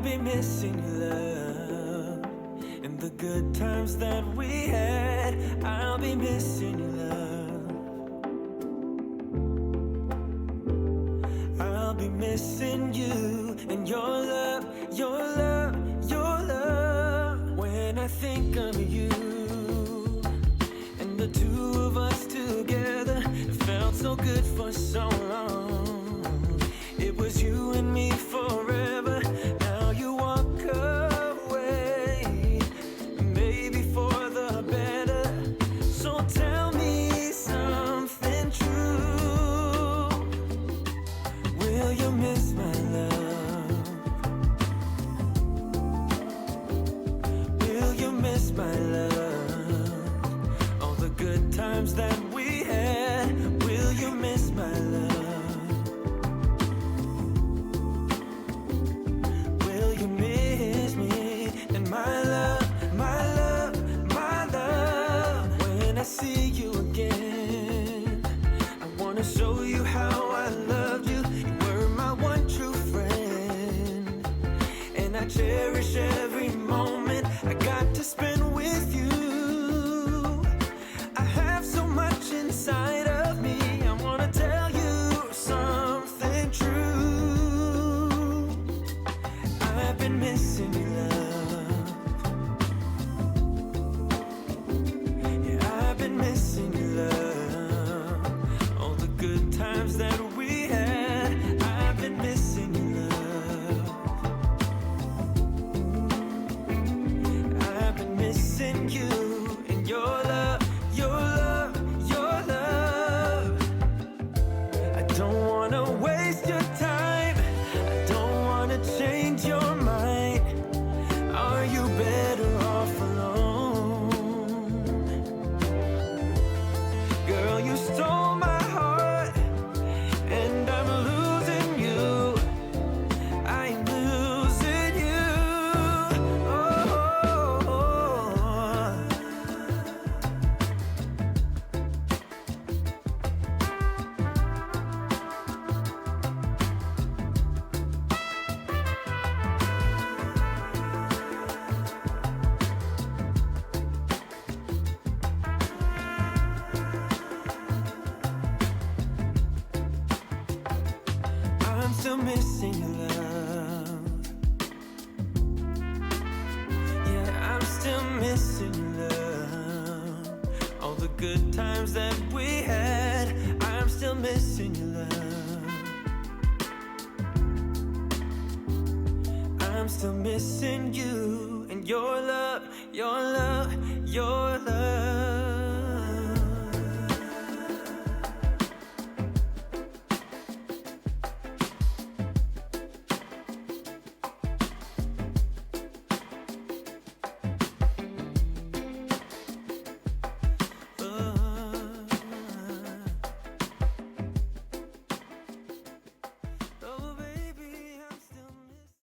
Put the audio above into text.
be missing your love and the good times that we had. I'll be missing your love. I'll be missing you and your love, your love, your love. When I think of you and the two of us together, it felt so good for so long. It was you and me forever. Now you walk away, maybe for the better. So tell me something true. Will you miss my love? Will you miss my love? All the good times that we had. Will you miss my love? You miss me and my love, my love, my love. When I see you again, I wanna show you how I loved you. You were my one true friend, and I cherish every moment I got to spend with you. I have so much inside of me. I wanna tell you something true. I've been missing your love. Yeah, I've been missing your love. All the good times that we had. I've been missing your love. I've been missing you and your love, your love, your love. I don't wanna waste your time. I don't wanna change your mind. Are you better off alone? Girl, you stole my heart, and I'm losing you. I'm losing you. Oh. I'm still missing your love. Yeah, I'm still missing your love. All the good times that we had. I'm still missing your love. I'm still missing you and your love, your love, your love.